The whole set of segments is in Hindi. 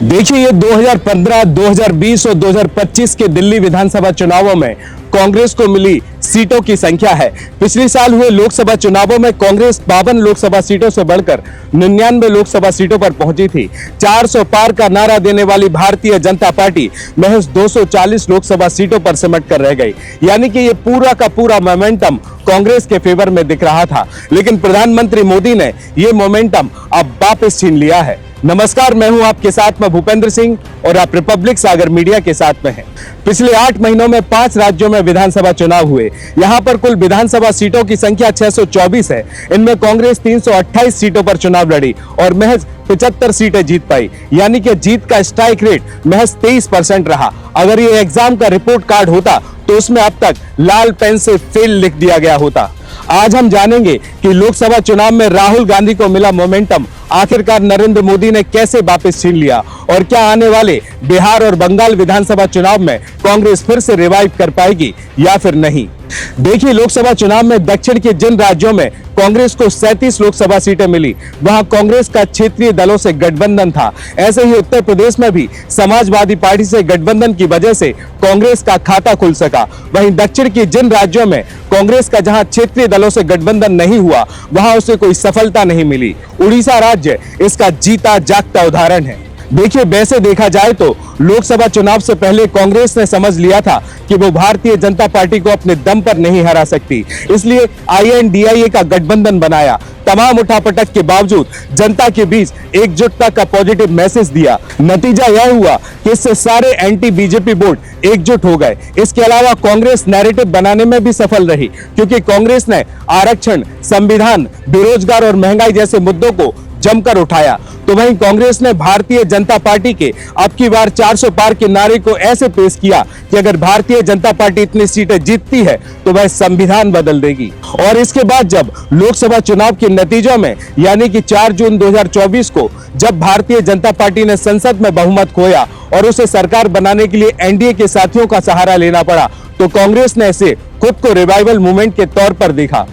देखिए, ये 2015, 2020 और 2025 के दिल्ली विधानसभा चुनावों में कांग्रेस को मिली सीटों की संख्या है। पिछले साल हुए लोकसभा चुनावों में कांग्रेस 52 लोकसभा सीटों से बढ़कर 99 लोकसभा सीटों पर पहुंची थी। 400 पार का नारा देने वाली भारतीय जनता पार्टी महज 240 लोकसभा सीटों पर सिमट कर रह गई। यानी कि ये पूरा का पूरा मोमेंटम कांग्रेस के फेवर में दिख रहा था, लेकिन प्रधानमंत्री मोदी ने ये मोमेंटम अब वापस छीन लिया है। नमस्कार, मैं हूं आपके साथ में भूपेंद्र सिंह और आप रिपब्लिक सागर मीडिया के साथ में हैं। पिछले 8 महीनों में 5 राज्यों में विधानसभा चुनाव हुए। यहां पर कुल विधानसभा सीटों की संख्या 624 है। इनमें कांग्रेस 328 सीटों पर चुनाव लड़ी और महज 75 सीटें जीत पाई, यानी कि जीत का स्ट्राइक रेट महज 23% रहा। अगर ये एग्जाम का रिपोर्ट कार्ड होता तो उसमें अब तक लाल पेन से फेल लिख दिया गया होता। आज हम जानेंगे कि लोकसभा चुनाव में राहुल गांधी को मिला मोमेंटम आखिरकार नरेंद्र मोदी ने कैसे वापस छीन लिया और क्या आने वाले बिहार और बंगाल विधानसभा चुनाव में कांग्रेस फिर से रिवाइव कर पाएगी या फिर नहीं। देखिए, लोकसभा चुनाव में दक्षिण के जिन राज्यों में कांग्रेस को 37 लोकसभा सीटें मिली, वहां कांग्रेस का क्षेत्रीय दलों से गठबंधन था। ऐसे ही उत्तर प्रदेश में भी समाजवादी पार्टी से गठबंधन की वजह से कांग्रेस का खाता खुल सका। वहीं दक्षिण के जिन राज्यों में कांग्रेस का जहां क्षेत्रीय दलों से गठबंधन नहीं हुआ, वहां उसे कोई सफलता नहीं मिली। उड़ीसा राज्य इसका जीता जागता उदाहरण है। देखिए, वैसे देखा जाए तो लोकसभा चुनाव से पहले कांग्रेस ने समझ लिया था कि वो भारतीय जनता पार्टी को अपने दम पर नहीं हरा सकती, इसलिए INDIA का गठबंधन बनाया। तमाम उठापटक के बावजूद जनता के बीच एकजुटता का पॉजिटिव मैसेज दिया। नतीजा यह हुआ कि इससे सारे एंटी बीजेपी वोट एकजुट हो गए। इसके अलावा कांग्रेस नैरेटिव बनाने में भी सफल रही, क्योंकि कांग्रेस ने आरक्षण, संविधान, बेरोजगार और महंगाई जैसे मुद्दों को जमकर उठाया। तो वहीं कांग्रेस ने भारतीय जनता पार्टी के अब की बार 400 पार के नारे को ऐसे पेश किया कि अगर भारतीय जनता पार्टी इतनी सीटें जीतती है तो वह संविधान बदल देगी। और इसके बाद जब लोकसभा चुनाव के नतीजों में यानी कि 4 जून 2024 को जब भारतीय जनता पार्टी ने संसद में बहुमत खोया और उसे सरकार बनाने के लिए NDA के साथियों का सहारा लेना पड़ा, तो कांग्रेस ने इसे खुद को रिवाइवल मूवमेंट के तौर पर देखा।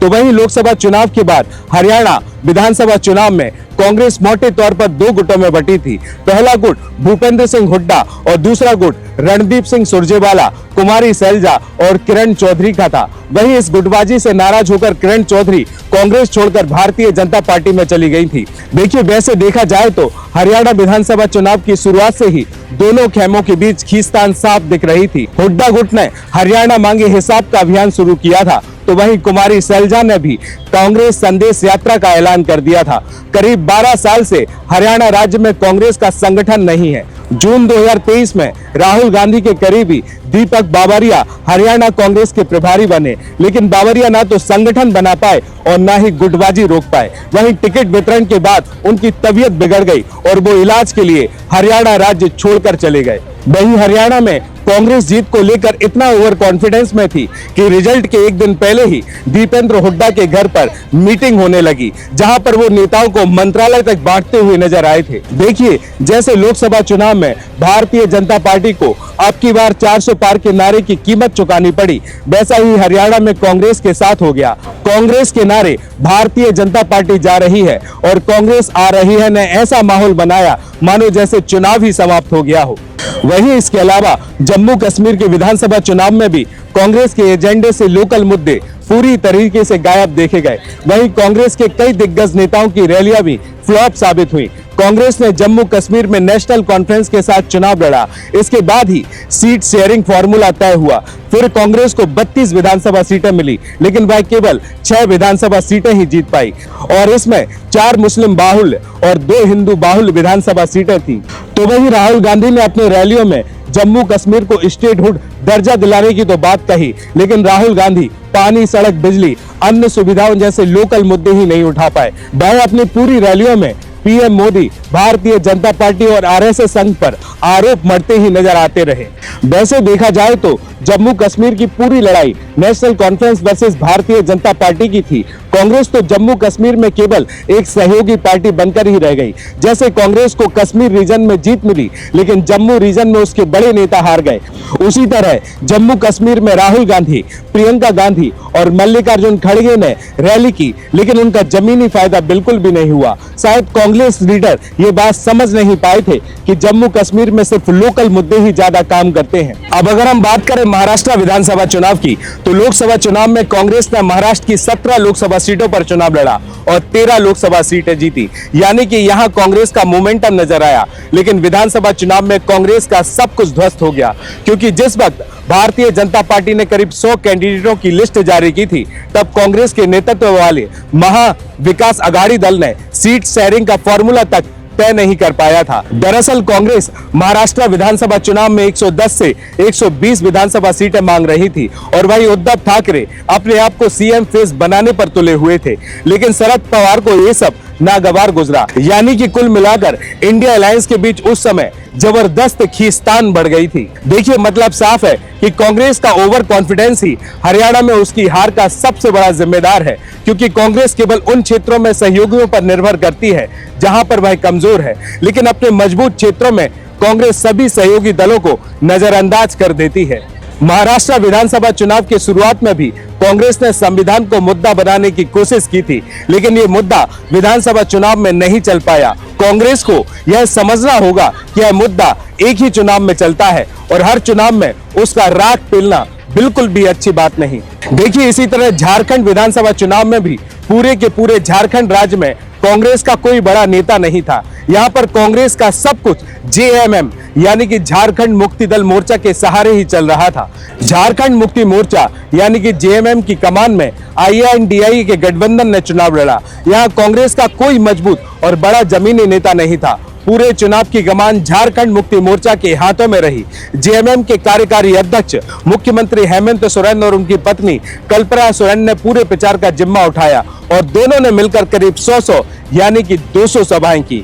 तो वहीं लोकसभा चुनाव के बाद हरियाणा विधानसभा चुनाव में कांग्रेस मोटे तौर पर 2 गुटों में बटी थी। पहला गुट भूपेंद्र सिंह हुड्डा और दूसरा गुट रणदीप सिंह सुरजेवाला, कुमारी सैलजा और किरण चौधरी का था। वहीं इस गुटबाजी से नाराज होकर किरण चौधरी कांग्रेस छोड़कर भारतीय जनता पार्टी में चली गई थी। देखिए, वैसे देखा जाए तो हरियाणा विधानसभा चुनाव की शुरुआत से ही दोनों खेमों के बीच खींचतान साफ दिख रही थी। हुड्डा गुट ने हरियाणा मांगे हिसाब का अभियान शुरू किया था, तो वहीं कुमारी सैलजा ने भी कांग्रेस संदेश यात्रा का ऐलान कर दिया था। करीब 12 साल से हरियाणा राज्य में कांग्रेस का संगठन नहीं है। जून 2023 में राहुल गांधी के करीबी दीपक बाबरिया हरियाणा कांग्रेस के प्रभारी बने, लेकिन बाबरिया ना तो संगठन बना पाए और ना ही गुटबाजी रोक पाए। वहीं टिकट वितरण के बाद उनकी तबीयत बिगड़ गई और वो इलाज के लिए हरियाणा राज्य छोड़कर चले गए। वहीं हरियाणा में कांग्रेस जीत को लेकर इतना ओवर कॉन्फिडेंस में थी कि रिजल्ट के एक दिन पहले ही दीपेंद्र हुड्डा के घर पर मीटिंग होने लगी, जहां पर वो नेताओं को मंत्रालय तक बांटते हुए नजर आए थे। देखिए, जैसे लोकसभा चुनाव में भारतीय जनता पार्टी को अब की बार 400 पार के नारे की कीमत चुकानी पड़ी, वैसा ही हरियाणा में कांग्रेस के साथ हो गया। कांग्रेस के नारे भारतीय जनता पार्टी जा रही है और कांग्रेस आ रही है ने ऐसा माहौल बनाया मानो जैसे चुनाव ही समाप्त हो गया हो। वहीं इसके अलावा जम्मू कश्मीर के विधानसभा चुनाव में भी कांग्रेस के एजेंडे से लोकल मुद्दे पूरी तरीके से गायब देखे गए। वहीं कांग्रेस के कई दिग्गज नेताओं की रैलियां भी फ्लॉप साबित हुई। कांग्रेस ने जम्मू कश्मीर में नेशनल कॉन्फ्रेंस के साथ चुनाव लड़ा। इसके बाद ही सीट शेयरिंग फॉर्मूला तय हुआ। फिर कांग्रेस को 32 विधानसभा सीटें मिली, लेकिन वह केवल 6 विधानसभा सीटें ही जीत पाई और इसमें 4 मुस्लिम बाहुल्य और 2 हिंदू बाहुल्य विधानसभा सीटें थी। तो वहीं राहुल गांधी ने अपने रैलियों में जम्मू कश्मीर को स्टेटहुड दर्जा दिलाने की तो बात कही, लेकिन राहुल गांधी पानी, सड़क, बिजली, अन्य सुविधाओं जैसे लोकल मुद्दे ही नहीं उठा पाए। वह अपनी पूरी रैलियों में PM मोदी, भारतीय जनता पार्टी और RSS संघ पर आरोप मढ़ते ही नजर आते रहे। वैसे देखा जाए तो जम्मू कश्मीर की पूरी लड़ाई national conference versus Bharatiya Janata party की थी। कांग्रेस तो जम्मू कश्मीर में केवल एक सहयोगी पार्टी बनकर ही रह गई। जैसे कांग्रेस को कश्मीर रीजन में जीत मिली, लेकिन जम्मू रीजन में उसके बड़े नेता हार गए, उसी तरह जम्मू कश्मीर में राहुल गांधी, प्रियंका गांधी और मल्लिकार्जुन खड़गे ने रैली की, लेकिन उनका जमीनी फायदा बिल्कुल भी नहीं हुआ। शायद कांग्रेस लीडर ये बात समझ नहीं पाए थे कि जम्मू कश्मीर में सिर्फ लोकल मुद्दे ही ज्यादा काम करते हैं। अब अगर हम बात करें महाराष्ट्र विधानसभा चुनाव की, तो लोकसभा चुनाव में कांग्रेस ने महाराष्ट्र की 17 लोकसभा सीटों पर चुनाव लड़ा और 13 लोकसभा सीटें जीती, यानी कि यहां कांग्रेस का मोमेंटम नजर आया। लेकिन विधानसभा चुनाव में कांग्रेस का सब कुछ ध्वस्त हो गया, क्योंकि जिस वक्त भारतीय जनता पार्टी ने करीब 100 कैंडिडेटों की लिस्ट जारी की थी, तब कांग्रेस के नेतृत्व वाले महा विकास अघाड़ी दल ने सीट शेयरिंग का फॉर्मूला तक तय नहीं कर पाया था। दरअसल कांग्रेस महाराष्ट्र विधानसभा चुनाव में 110 से 120 विधानसभा सीटें मांग रही थी और वही उद्धव ठाकरे अपने आप को सीएम फेस बनाने पर तुले हुए थे। लेकिन शरद पवार को ये सब नागवार गुजरा, यानी कि कुल मिलाकर इंडिया अलायंस के बीच उस समय जबरदस्त खींचतान बढ़ गई थी। देखिए, मतलब साफ है कि कांग्रेस का ओवर कॉन्फिडेंस ही हरियाणा में उसकी हार का सबसे बड़ा जिम्मेदार है, क्योंकि कांग्रेस केवल उन क्षेत्रों में सहयोगियों पर निर्भर करती है जहां पर वह कमजोर है, लेकिन अपने मजबूत क्षेत्रों में कांग्रेस सभी सहयोगी दलों को नजरअंदाज कर देती है। महाराष्ट्र विधानसभा चुनाव की शुरुआत में भी कांग्रेस ने संविधान को मुद्दा बनाने की कोशिश की थी, लेकिन ये मुद्दा विधानसभा चुनाव में नहीं चल पाया। कांग्रेस को यह समझना होगा कि यह मुद्दा एक ही चुनाव में चलता है और हर चुनाव में उसका राख पिलना बिल्कुल भी अच्छी बात नहीं। देखिए, इसी तरह झारखंड विधानसभा चुनाव में भी पूरे के पूरे झारखंड राज्य में कांग्रेस का कोई बड़ा नेता नहीं था। यहाँ पर कांग्रेस का सब कुछ जेएमएम यानी कि झारखंड मुक्ति दल मोर्चा के सहारे ही चल रहा था। झारखंड मुक्ति मोर्चा यानी कि जेएमएम की कमान में आईएनडीआई के गठबंधन ने चुनाव लड़ा। यहाँ कांग्रेस का कोई मजबूत और बड़ा जमीनी नेता नहीं था। पूरे चुनाव की कमान झारखंड मुक्ति मोर्चा के हाथों में रही। जेएमएम के कार्यकारी अध्यक्ष मुख्यमंत्री हेमंत सोरेन और उनकी पत्नी कल्पना सोरेन ने पूरे प्रचार का जिम्मा उठाया और दोनों ने मिलकर करीब 100 यानी कि 200 सभाएं की।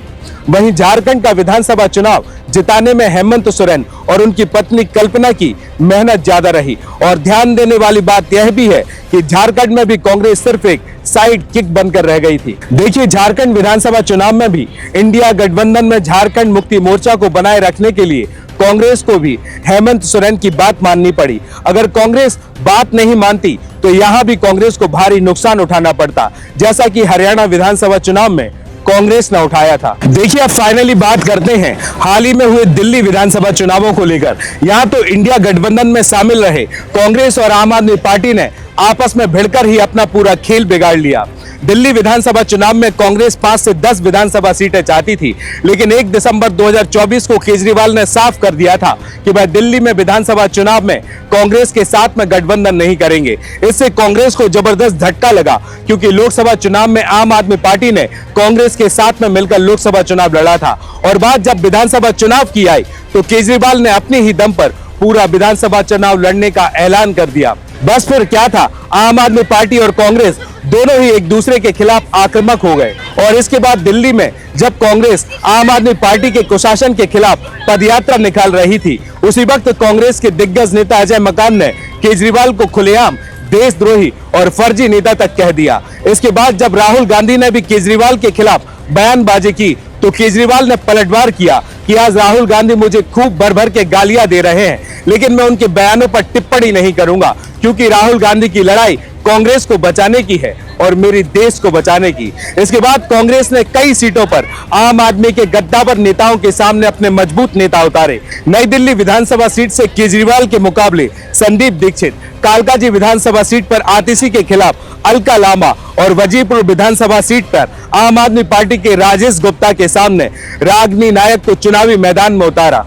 वहीं झारखंड का विधानसभा चुनाव जिताने में हेमंत सोरेन और उनकी पत्नी कल्पना की मेहनत ज्यादा रही। और ध्यान देने वाली बात यह भी है कि झारखंड में भी कांग्रेस सिर्फ एक साइड किक बनकर रह गई थी। देखिए, झारखंड विधानसभा चुनाव में भी इंडिया गठबंधन में झारखंड मुक्ति मोर्चा को बनाए रखने के लिए कांग्रेस को भी हेमंत सोरेन की बात माननी पड़ी। अगर कांग्रेस बात नहीं मानती तो यहाँ भी कांग्रेस को भारी नुकसान उठाना पड़ता, जैसा कि हरियाणा विधानसभा चुनाव में कांग्रेस ने उठाया था। देखिए, अब फाइनली बात करते हैं हाल ही में हुए दिल्ली विधानसभा चुनावों को लेकर। यहाँ तो इंडिया गठबंधन में शामिल रहे कांग्रेस और आम आदमी पार्टी ने आपस में भिड़कर ही अपना पूरा खेल बिगाड़ लिया। दिल्ली विधानसभा चुनाव में कांग्रेस 5 से 10 विधानसभा सीटें चाहती थी, लेकिन 1 दिसंबर 2024 को केजरीवाल ने साफ कर दिया था कि वह दिल्ली में विधानसभा चुनाव में कांग्रेस के साथ में गठबंधन नहीं करेंगे। इससे कांग्रेस को जबरदस्त झटका लगा, क्योंकि लोकसभा चुनाव में आम आदमी पार्टी ने कांग्रेस के साथ में मिलकर लोकसभा चुनाव लड़ा था और बात जब विधानसभा चुनाव की आई तो केजरीवाल ने अपने ही दम पर पूरा विधानसभा चुनाव लड़ने का ऐलान कर दिया। बस फिर क्या था, आम आदमी पार्टी और कांग्रेस दोनों ही एक दूसरे के खिलाफ आक्रामक हो गए। और इसके बाद दिल्ली में जब कांग्रेस आम आदमी पार्टी के कुशासन के खिलाफ पदयात्रा निकाल रही थी, उसी वक्त कांग्रेस के दिग्गज नेता अजय मकान ने केजरीवाल को खुलेआम देशद्रोही और फर्जी नेता तक कह दिया। इसके बाद जब राहुल गांधी ने भी केजरीवाल के खिलाफ बयानबाजी की तो केजरीवाल ने पलटवार किया कि आज राहुल गांधी मुझे खूब भर भर के गालियां दे रहे हैं, लेकिन मैं उनके बयानों पर टिप्पणी नहीं करूंगा, क्योंकि राहुल गांधी की लड़ाई कांग्रेस को बचाने की है और मेरी देश को बचाने की। इसके बाद कांग्रेस ने कई सीटों पर आम आदमी के गद्दावर नेताओं के सामने अपने मजबूत नेता उतारे। नई दिल्ली विधानसभा सीट से केजरीवाल के मुकाबले संदीप दीक्षित, कालकाजी विधानसभा सीट पर आतिशी के खिलाफ अलका लांबा और वजीरपुर विधानसभा सीट पर आम आदमी पार्टी के राजेश गुप्ता के सामने रागिनी नायक को चुनावी मैदान में उतारा।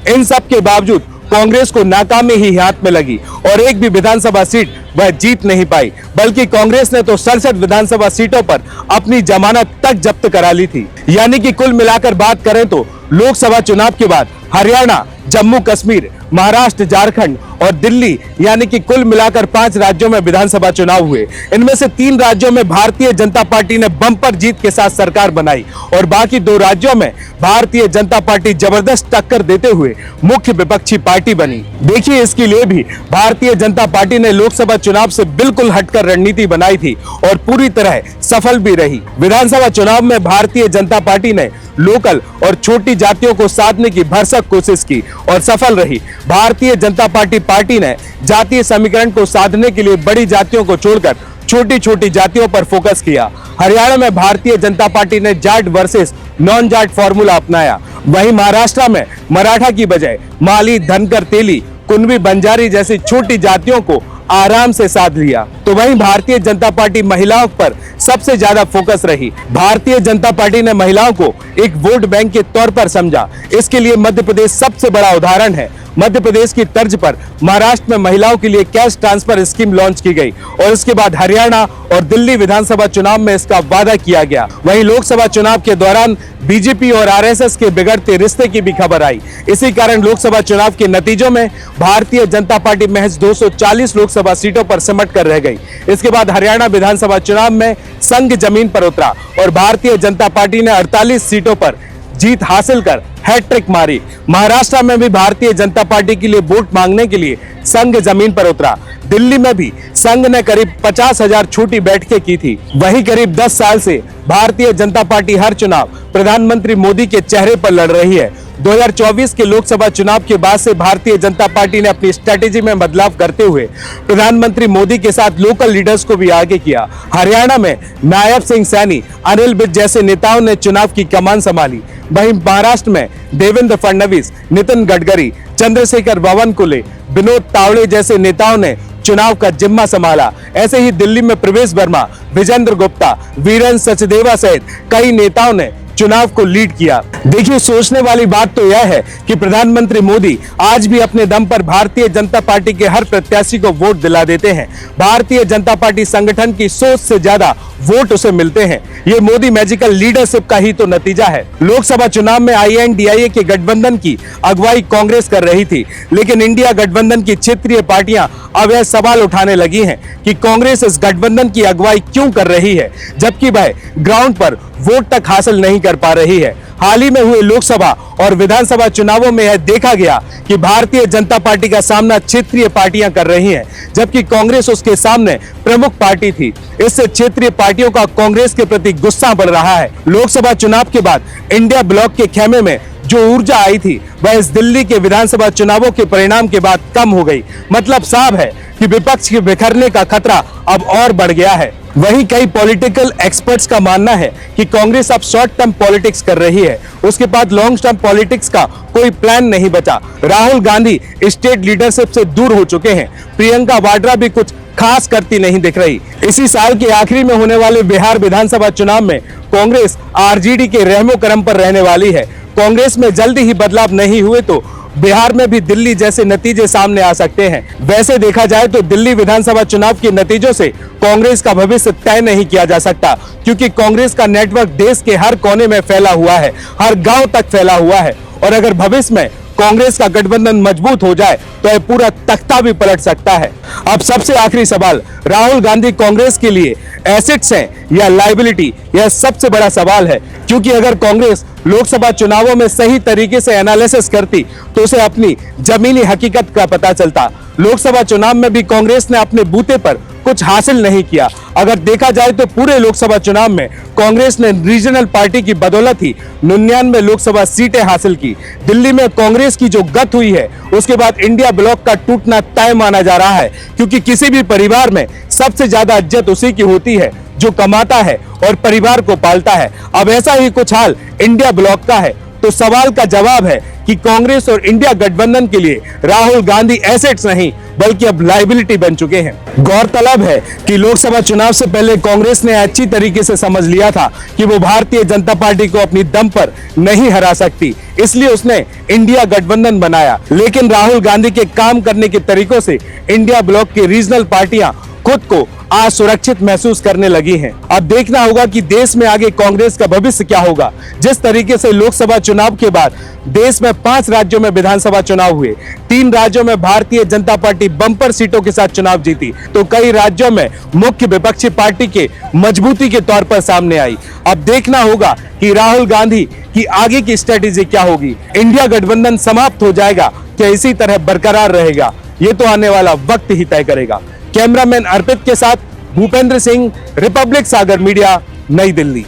इन सब के बावजूद कांग्रेस को नाकामी ही हाथ में लगी और एक भी विधानसभा सीट वह जीत नहीं पाई, बल्कि कांग्रेस ने तो 67 विधानसभा सीटों पर अपनी जमानत तक जब्त करा ली थी। यानी कि कुल मिलाकर बात करें तो लोकसभा चुनाव के बाद हरियाणा जम्मू कश्मीर, महाराष्ट्र, झारखंड और दिल्ली यानी कि कुल मिलाकर 5 राज्यों में विधानसभा चुनाव हुए। इनमें से 3 राज्यों में भारतीय जनता पार्टी ने बम्पर जीत के साथ सरकार बनाई और बाकी 2 राज्यों में भारतीय जनता पार्टी जबरदस्त टक्कर देते हुए मुख्य विपक्षी पार्टी बनी। देखिए, इसके लिए भी भारतीय जनता पार्टी ने लोकसभा चुनाव से बिल्कुल हटकर रणनीति बनाई थी और पूरी तरह सफल भी रही। विधानसभा चुनाव में भारतीय जनता पार्टी ने लोकल और छोटी जातियों को साधने की भरसक कोशिश की और सफल रही। भारतीय जनता पार्टी ने जातीय समीकरण को साधने के लिए बड़ी जातियों को छोड़कर छोटी छोटी जातियों पर फोकस किया। हरियाणा में भारतीय जनता पार्टी ने Jat versus non Jat formula अपनाया। वहीं महाराष्ट्र में मराठा की बजाय माली, धनकर, तेली, कुणबी, बंजारी जैसी छोटी जातियों को आराम से साध लिया। तो वहीं भारतीय जनता पार्टी महिलाओं पर सबसे ज्यादा फोकस रही। भारतीय जनता पार्टी ने महिलाओं को एक वोट बैंक के तौर पर समझा। इसके लिए मध्य प्रदेश सबसे बड़ा उदाहरण है। मध्य प्रदेश की तर्ज पर महाराष्ट्र में महिलाओं के लिए कैश ट्रांसफर स्कीम लॉन्च की गई और इसके बाद हरियाणा और दिल्ली विधानसभा चुनाव में इसका वादा किया गया। वहीं लोकसभा चुनाव के दौरान बीजेपी और आरएसएस के बिगड़ते रिश्ते की भी खबर आई। इसी कारण लोकसभा चुनाव के नतीजों में भारतीय जनता पार्टी महज 240 लोकसभा सीटों पर सिमट कर रह गई। इसके बाद हरियाणा विधानसभा चुनाव में संघ जमीन पर उतरा और भारतीय जनता पार्टी ने 48 सीटों पर जीत हासिल कर हैट्रिक मारी। महाराष्ट्र में भी भारतीय जनता पार्टी के लिए वोट मांगने के लिए संघ जमीन पर उतरा। दिल्ली में भी संघ ने करीब 50,000 छोटी बैठकें की थी। वहीं करीब 10 साल से भारतीय जनता पार्टी हर चुनाव प्रधानमंत्री मोदी के चेहरे पर लड़ रही है। 2024 के लोकसभा चुनाव के बाद से भारतीय जनता पार्टी ने अपनी स्ट्रेटेजी में बदलाव करते हुए प्रधानमंत्री मोदी के साथ लोकल लीडर्स को भी आगे किया। हरियाणा में नायब सिंह सैनी, अनिल विज जैसे नेताओं ने चुनाव की कमान संभाली। वहीं महाराष्ट्र में देवेंद्र फडणवीस, नितिन गडकरी, चंद्रशेखर बावनकुले, विनोद तावड़े जैसे नेताओं ने चुनाव का जिम्मा संभाला। ऐसे ही दिल्ली में प्रवेश वर्मा, विजेंद्र गुप्ता, वीरेंद्र सचदेवा सहित कई नेताओं ने चुनाव को लीड किया। देखिए, सोचने वाली बात तो यह है कि प्रधानमंत्री मोदी आज भी अपने दम पर भारतीय जनता पार्टी के हर प्रत्याशी को वोट दिला देते हैं। भारतीय जनता पार्टी संगठन की सोच से ज्यादा वोट उसे मिलते हैं। ये मोदी मैजिकल लीडरशिप का ही तो नतीजा है। लोकसभा चुनाव में INDIA के गठबंधन की अगुवाई कांग्रेस कर रही थी, लेकिन इंडिया गठबंधन की क्षेत्रीय पार्टियां अब यह सवाल उठाने लगी हैं कि कांग्रेस इस गठबंधन की अगुवाई क्यों कर रही है, जबकि वह ग्राउंड पर वोट तक हासिल नहीं कर पा रही है। हाल ही में हुए लोकसभा और विधानसभा चुनावों में यह देखा गया कि भारतीय जनता पार्टी का सामना क्षेत्रीय पार्टियां कर रही हैं, जबकि कांग्रेस उसके सामने प्रमुख पार्टी थी। इससे क्षेत्रीय पार्टियों का कांग्रेस के प्रति गुस्सा बढ़ रहा है। लोकसभा चुनाव के बाद इंडिया ब्लॉक के खेमे में जो ऊर्जा आई थी वह इस दिल्ली के विधानसभा चुनावों के परिणाम के बाद कम हो गई। मतलब साफ है कि विपक्ष के बिखरने का खतरा अब और बढ़ गया है। वहीं कई पॉलिटिकल एक्सपर्ट्स का मानना है कि कांग्रेस अब शॉर्ट टर्म पॉलिटिक्स कर रही है, उसके बाद लॉन्ग टर्म पॉलिटिक्स का कोई प्लान नहीं बचा। राहुल गांधी स्टेट लीडरशिप से दूर हो चुके हैं। प्रियंका वाड्रा भी कुछ खास करती नहीं दिख रही। इसी साल के आखिरी में होने वाले बिहार विधानसभा चुनाव में कांग्रेस RJD के रहमो करम पर रहने वाली है। कांग्रेस में जल्दी ही बदलाव नहीं हुए तो बिहार में भी दिल्ली जैसे नतीजे सामने आ सकते हैं। वैसे देखा जाए तो दिल्ली विधानसभा चुनाव के नतीजों से कांग्रेस का भविष्य तय नहीं किया जा सकता, क्योंकि कांग्रेस का नेटवर्क देश के हर कोने में फैला हुआ है, हर गांव तक फैला हुआ है। और अगर भविष्य में कांग्रेस का गठबंधन मजबूत हो जाए तो यह पूरा तख्ता भी पलट सकता है। अब सबसे आखिरी सवाल, राहुल गांधी कांग्रेस के लिए एसेट्स हैं या लायबिलिटी? यह सबसे बड़ा सवाल है, क्योंकि अगर कांग्रेस लोकसभा चुनावों में सही तरीके से एनालिसिस करती तो उसे अपनी जमीनी हकीकत का पता चलता। लोकसभा चुनाव में भी कांग्रेस ने अपने बूते पर कुछ हासिल नहीं किया। अगर देखा जाए तो पूरे लोकसभा चुनाव में कांग्रेस ने रीजनल पार्टी की बदौलत ही 99 लोकसभा सीटें हासिल की। दिल्ली में कांग्रेस की जो गत हुई है उसके बाद इंडिया ब्लॉक का टूटना तय माना जा रहा है, क्योंकि किसी भी परिवार में सबसे ज्यादा इज्जत उसी की होती है जो कमाता है और परिवार को पालता है। अब ऐसा ही कुछ हाल इंडिया ब्लॉक का है। तो सवाल का जवाब है कि कांग्रेस और इंडिया गठबंधन के लिए राहुल गांधी एसेट्स नहीं बल्कि अब लायबिलिटी बन चुके हैं। गौरतलब है कि लोकसभा चुनाव से पहले कांग्रेस ने अच्छी तरीके से समझ लिया था कि वो भारतीय जनता पार्टी को अपनी दम पर नहीं हरा सकती, इसलिए उसने इंडिया गठबंधन बनाया। लेकिन राहुल गांधी के काम करने के तरीकों से इंडिया ब्लॉक की रीजनल पार्टियां खुद को असुरक्षित महसूस करने लगी हैं। अब देखना होगा कि देश में आगे कांग्रेस का भविष्य क्या होगा। जिस तरीके से लोकसभा चुनाव के बाद देश में 5 राज्यों में विधानसभा चुनाव हुए, 3 राज्यों में भारतीय जनता पार्टी बम्पर सीटों के साथ चुनाव जीती, तो कई राज्यों में मुख्य विपक्षी पार्टी के मजबूती के तौर पर सामने आई। अब देखना होगा कि राहुल गांधी की आगे की स्ट्रेटेजी क्या होगी। इंडिया गठबंधन समाप्त हो जाएगा क्या इसी तरह बरकरार रहेगा, ये तो आने वाला वक्त ही तय करेगा। कैमरामैन अर्पित के साथ भूपेंद्र सिंह, रिपब्लिक सागर मीडिया, नई दिल्ली।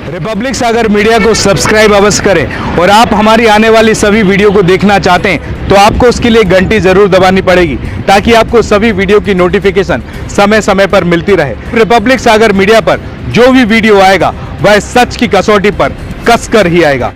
रिपब्लिक सागर मीडिया को सब्सक्राइब अवश्य करें और आप हमारी आने वाली सभी वीडियो को देखना चाहते हैं तो आपको उसके लिए घंटी जरूर दबानी पड़ेगी ताकि आपको सभी वीडियो की नोटिफिकेशन समय समय पर मिलती रहे। रिपब्लिक सागर मीडिया पर जो भी वीडियो आएगा वह सच की कसौटी पर कसकर ही आएगा।